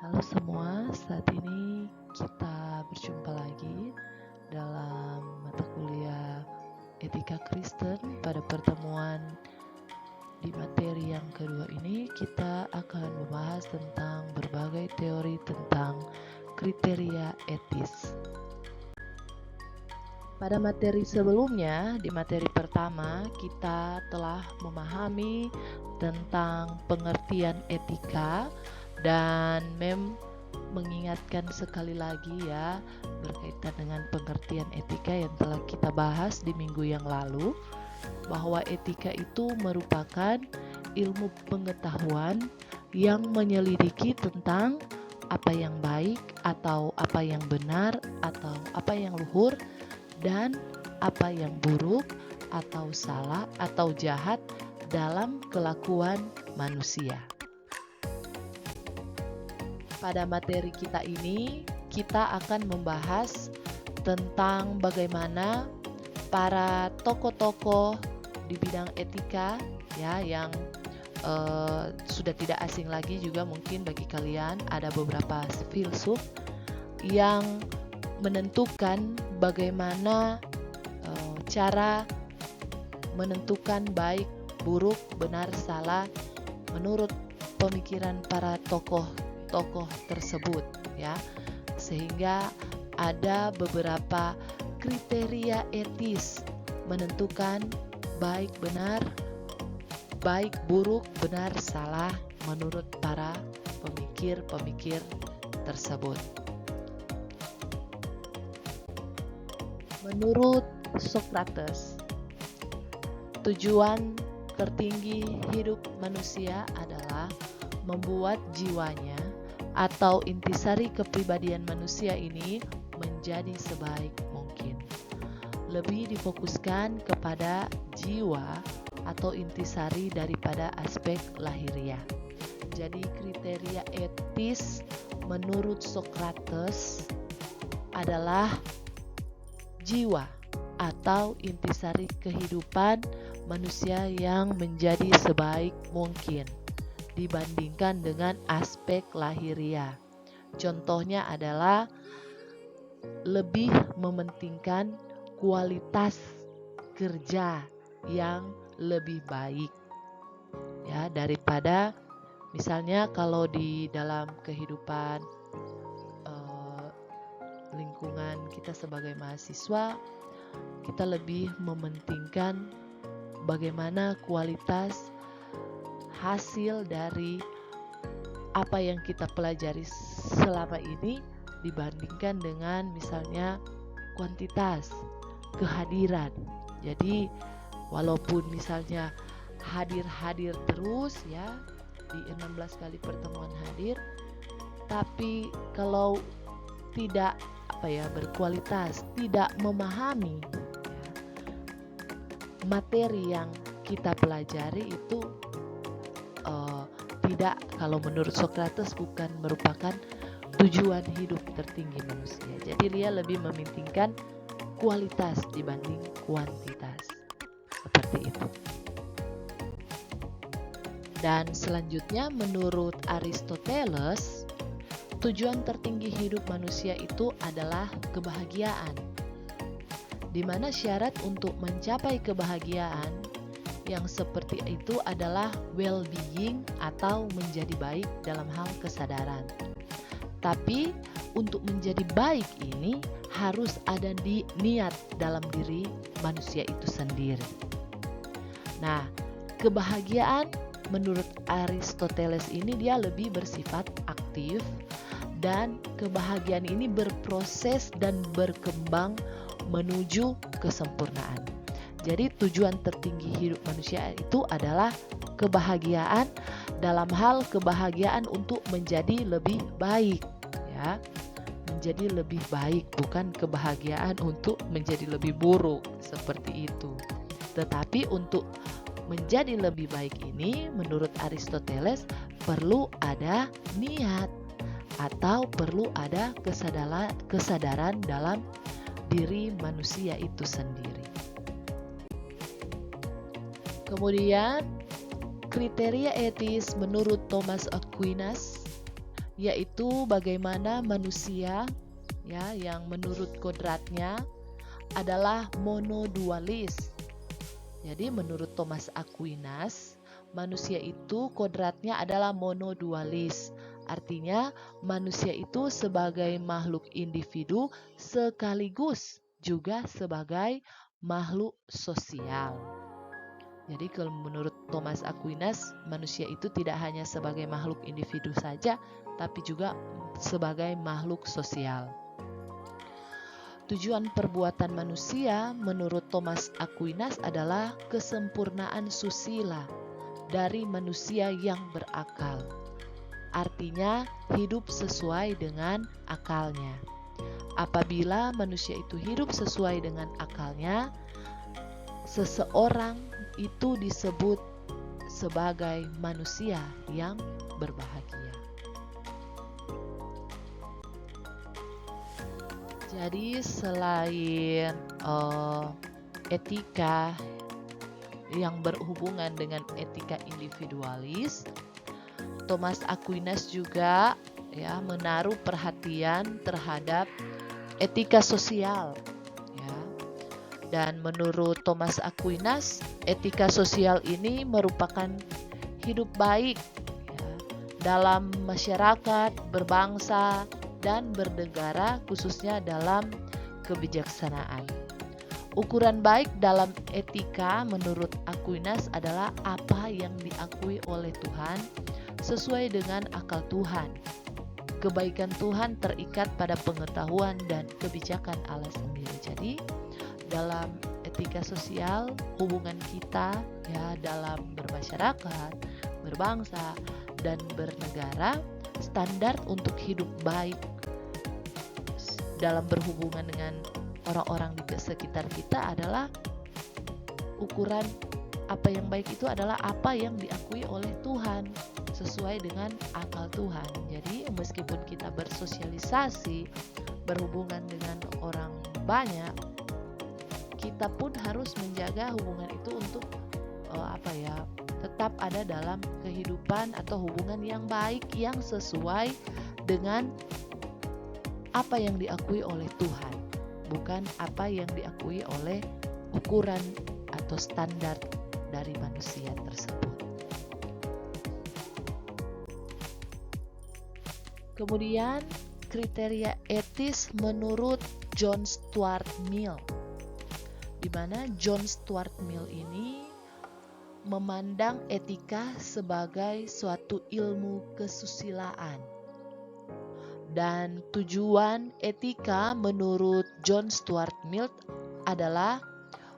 Halo semua, saat ini kita berjumpa lagi dalam mata kuliah Etika Kristen. Pada pertemuan di materi yang kedua ini, kita akan membahas tentang berbagai teori tentang kriteria etis. Pada materi sebelumnya, di materi pertama, kita telah memahami tentang pengertian etika dan mengingatkan sekali lagi ya berkaitan dengan pengertian etika yang telah kita bahas di minggu yang lalu, bahwa etika itu merupakan ilmu pengetahuan yang menyelidiki tentang apa yang baik atau apa yang benar atau apa yang luhur dan apa yang buruk atau salah atau jahat dalam kelakuan manusia. Pada materi kita ini, kita akan membahas tentang bagaimana para tokoh-tokoh di bidang etika ya yang sudah tidak asing lagi juga mungkin bagi kalian, ada beberapa filsuf yang menentukan bagaimana cara menentukan baik, buruk, benar, salah menurut pemikiran para tokoh tersebut ya, sehingga ada beberapa kriteria etis menentukan baik benar, baik buruk, benar salah menurut para pemikir tersebut. Menurut Socrates, tujuan tertinggi hidup manusia adalah membuat jiwanya atau intisari kepribadian manusia ini menjadi sebaik mungkin. Lebih difokuskan kepada jiwa atau intisari daripada aspek lahiriah. Jadi kriteria etis menurut Socrates adalah jiwa atau intisari kehidupan manusia yang menjadi sebaik mungkin dibandingkan dengan aspek lahiriah. Contohnya adalah lebih mementingkan kualitas kerja yang lebih baik ya daripada misalnya kalau di dalam kehidupan lingkungan kita sebagai mahasiswa, kita lebih mementingkan bagaimana kualitas hasil dari apa yang kita pelajari selama ini dibandingkan dengan misalnya kuantitas, kehadiran. Jadi walaupun misalnya hadir terus ya di 16 kali pertemuan hadir, tapi kalau tidak berkualitas, tidak memahami materi yang kita pelajari itu tidak, kalau menurut Socrates bukan merupakan tujuan hidup tertinggi manusia. Jadi dia lebih mementingkan kualitas dibanding kuantitas. Seperti itu. Dan selanjutnya menurut Aristoteles, tujuan tertinggi hidup manusia itu adalah kebahagiaan. Di mana syarat untuk mencapai kebahagiaan yang seperti itu adalah well-being atau menjadi baik dalam hal kesadaran. Tapi untuk menjadi baik ini harus ada niat dalam diri manusia itu sendiri. Nah, kebahagiaan menurut Aristoteles ini dia lebih bersifat aktif dan kebahagiaan ini berproses dan berkembang menuju kesempurnaan. Jadi tujuan tertinggi hidup manusia itu adalah kebahagiaan dalam hal kebahagiaan untuk menjadi lebih baik ya. Menjadi lebih baik, bukan kebahagiaan untuk menjadi lebih buruk seperti itu. Tetapi untuk menjadi lebih baik ini menurut Aristoteles perlu ada niat atau perlu ada kesadaran dalam diri manusia itu sendiri. Kemudian kriteria etis menurut Thomas Aquinas yaitu bagaimana manusia ya yang menurut kodratnya adalah monodualis. Jadi menurut Thomas Aquinas, manusia itu kodratnya adalah monodualis. Artinya manusia itu sebagai makhluk individu sekaligus juga sebagai makhluk sosial. Jadi kalau menurut Thomas Aquinas, manusia itu tidak hanya sebagai makhluk individu saja, tapi juga sebagai makhluk sosial. Tujuan perbuatan manusia menurut Thomas Aquinas adalah kesempurnaan susila dari manusia yang berakal. Artinya hidup sesuai dengan akalnya. Apabila manusia itu hidup sesuai dengan akalnya, seseorang itu disebut sebagai manusia yang berbahagia. Jadi selain etika yang berhubungan dengan etika individualis, Thomas Aquinas juga ya menaruh perhatian terhadap etika sosial ya. Dan menurut Thomas Aquinas, etika sosial ini merupakan hidup baik ya, dalam masyarakat, berbangsa, dan bernegara, khususnya dalam kebijaksanaan. Ukuran baik dalam etika menurut Aquinas adalah apa yang diakui oleh Tuhan sesuai dengan akal Tuhan. Kebaikan Tuhan terikat pada pengetahuan dan kebijakan Allah sendiri. Jadi dalam etika sosial, hubungan kita ya dalam bermasyarakat, berbangsa, dan bernegara, standar untuk hidup baik dalam berhubungan dengan orang-orang di sekitar kita adalah ukuran apa yang baik itu adalah apa yang diakui oleh Tuhan sesuai dengan akal Tuhan. Jadi meskipun kita bersosialisasi, berhubungan dengan orang banyak, kita pun harus menjaga hubungan itu untuk tetap ada dalam kehidupan atau hubungan yang baik yang sesuai dengan apa yang diakui oleh Tuhan, bukan apa yang diakui oleh ukuran atau standar dari manusia tersebut. Kemudian kriteria etis menurut John Stuart Mill, di mana John Stuart Mill ini memandang etika sebagai suatu ilmu kesusilaan. Dan tujuan etika menurut John Stuart Mill adalah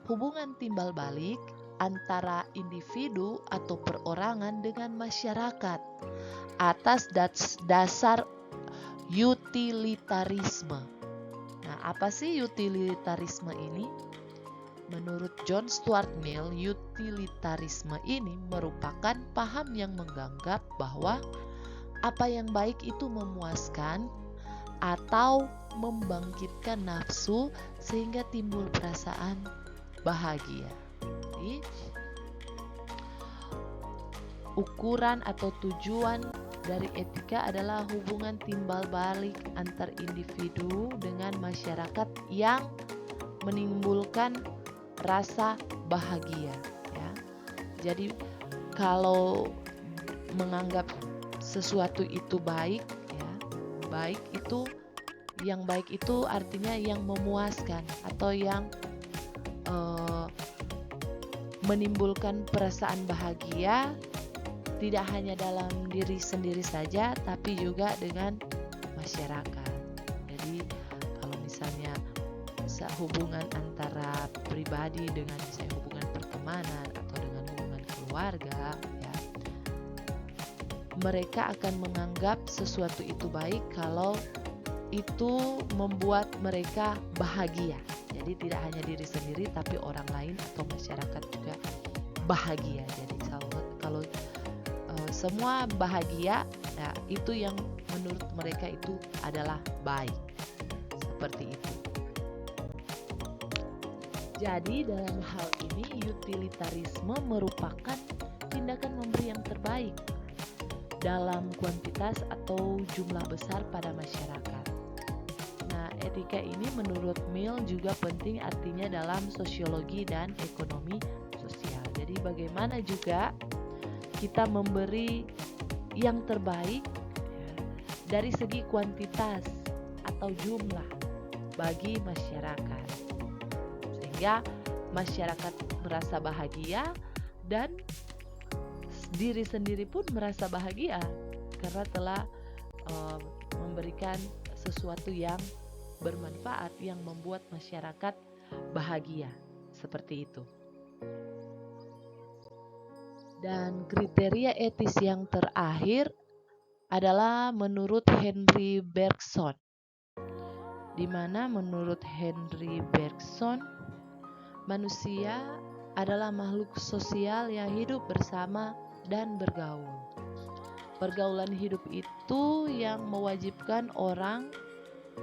hubungan timbal balik antara individu atau perorangan dengan masyarakat atas dasar utilitarisme. Nah, apa sih utilitarisme ini? Menurut John Stuart Mill, utilitarisme ini merupakan paham yang menganggap bahwa apa yang baik itu memuaskan atau membangkitkan nafsu sehingga timbul perasaan bahagia. Jadi, ukuran atau tujuan dari etika adalah hubungan timbal balik antar individu dengan masyarakat yang menimbulkan rasa bahagia ya. Jadi kalau menganggap sesuatu itu baik ya, yang baik itu artinya yang memuaskan atau yang menimbulkan perasaan bahagia tidak hanya dalam diri sendiri saja tapi juga dengan masyarakat. Jadi kalau misalnya hubungan antara pribadi dengan misalnya hubungan pertemanan atau dengan hubungan keluarga ya, mereka akan menganggap sesuatu itu baik kalau itu membuat mereka bahagia. Jadi tidak hanya diri sendiri tapi orang lain atau masyarakat juga bahagia. Jadi kalau semua bahagia, ya, itu yang menurut mereka itu adalah baik. Seperti itu. Jadi dalam hal ini utilitarisme merupakan tindakan memberi yang terbaik dalam kuantitas atau jumlah besar pada masyarakat. Nah, etika ini menurut Mill juga penting artinya dalam sosiologi dan ekonomi sosial. Jadi bagaimana juga kita memberi yang terbaik dari segi kuantitas atau jumlah bagi masyarakat, sehingga masyarakat merasa bahagia dan diri sendiri pun merasa bahagia karena telah memberikan sesuatu yang bermanfaat yang membuat masyarakat bahagia, seperti itu. Dan kriteria etis yang terakhir adalah menurut Henry Bergson, di mana menurut Henry Bergson manusia adalah makhluk sosial yang hidup bersama dan bergaul. Pergaulan hidup itu yang mewajibkan orang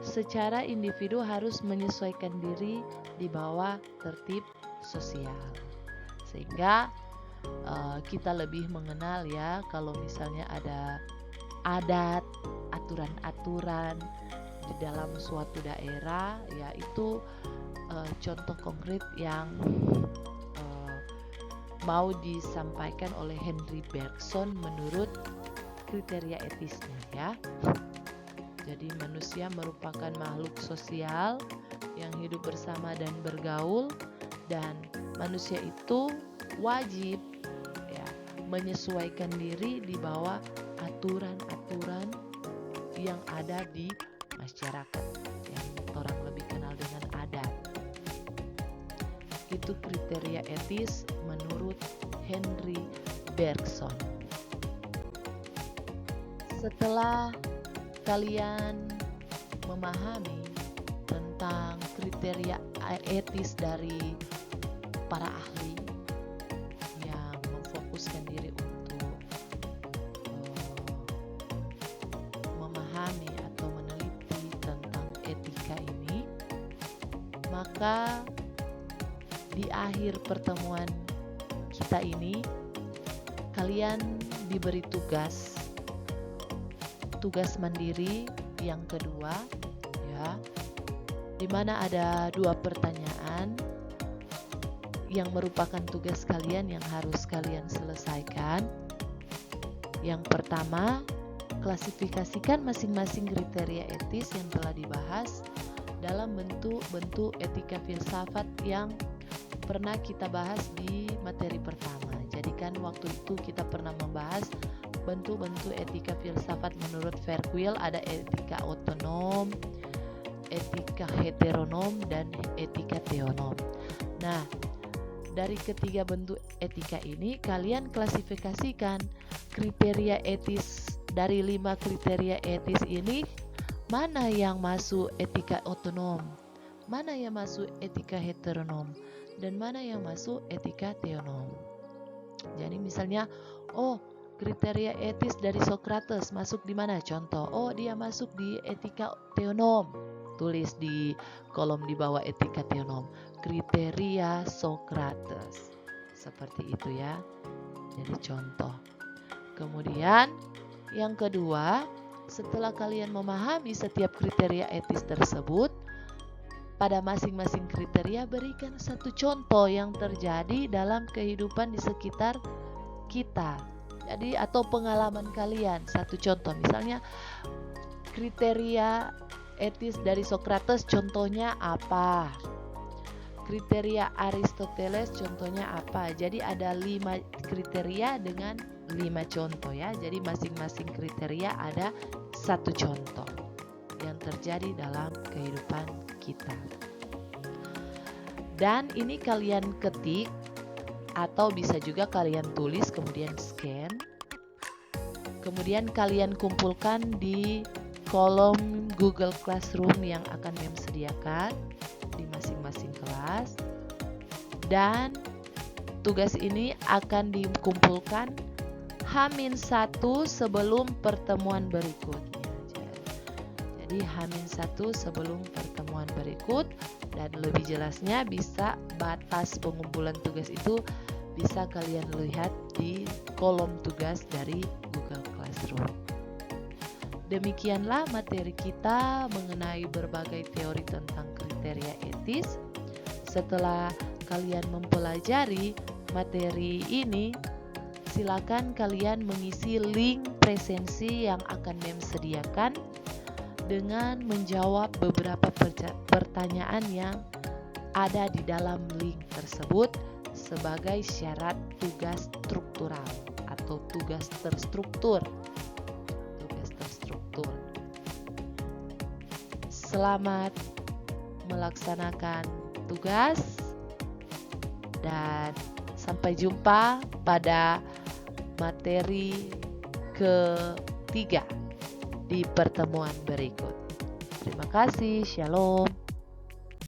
secara individu harus menyesuaikan diri di bawah tertib sosial. Sehingga kita lebih mengenal ya kalau misalnya ada adat, aturan-aturan di dalam suatu daerah, yaitu contoh konkret yang mau disampaikan oleh Henry Bergson menurut kriteria etisnya ya. Jadi manusia merupakan makhluk sosial yang hidup bersama dan bergaul, dan manusia itu wajib ya menyesuaikan diri di bawah aturan-aturan yang ada di masyarakat yang orang lebih kenal dengan adat. Itu kriteria etis menurut Henry Bergson. Setelah kalian memahami tentang kriteria etis dari para ahli yang memfokuskan diri untuk memahami atau meneliti tentang etika ini, maka di akhir pertemuan kita ini kalian diberi tugas mandiri yang kedua ya, di mana ada 2 pertanyaan yang merupakan tugas kalian yang harus kalian selesaikan. Yang pertama, klasifikasikan masing-masing kriteria etis yang telah dibahas dalam bentuk etika filsafat yang pernah kita bahas di materi pertama. Jadi kan waktu itu kita pernah membahas bentuk-bentuk etika filsafat menurut Verkuil, ada etika otonom, etika heteronom, dan etika teonom. Nah, dari ketiga bentuk etika ini kalian klasifikasikan kriteria etis. Dari 5 kriteria etis ini, mana yang masuk etika otonom, mana yang masuk etika heteronom, dan mana yang masuk etika teonom. Jadi misalnya, kriteria etis dari Socrates masuk di mana? Contoh, dia masuk di etika teonom. Tulis di kolom di bawah etika teonom, kriteria Socrates. Seperti itu ya. Jadi contoh. Kemudian yang kedua, setelah kalian memahami setiap kriteria etis tersebut, pada masing-masing kriteria berikan satu contoh yang terjadi dalam kehidupan di sekitar kita. Jadi atau pengalaman kalian, satu contoh. Misalnya kriteria etis dari Socrates contohnya apa? Kriteria Aristoteles contohnya apa? Jadi ada 5 kriteria dengan 5 contoh ya. Jadi masing-masing kriteria ada satu contoh yang terjadi dalam kehidupan kita. Dan ini kalian ketik atau bisa juga kalian tulis kemudian scan. Kemudian kalian kumpulkan di kolom Google Classroom yang akan Mem sediakan di masing-masing kelas. Dan tugas ini akan dikumpulkan H-1 sebelum pertemuan berikutnya. Jadi H-1 sebelum pertemuan berikut, dan lebih jelasnya bisa batas pengumpulan tugas itu bisa kalian lihat di kolom tugas dari Google Classroom. Demikianlah materi kita mengenai berbagai teori tentang kriteria etis. Setelah kalian mempelajari materi ini, silakan kalian mengisi link presensi yang akan MEM sediakan dengan menjawab beberapa pertanyaan yang ada di dalam link tersebut sebagai syarat tugas struktural atau tugas terstruktur. Selamat melaksanakan tugas dan sampai jumpa pada materi ketiga di pertemuan berikut. Terima kasih, shalom.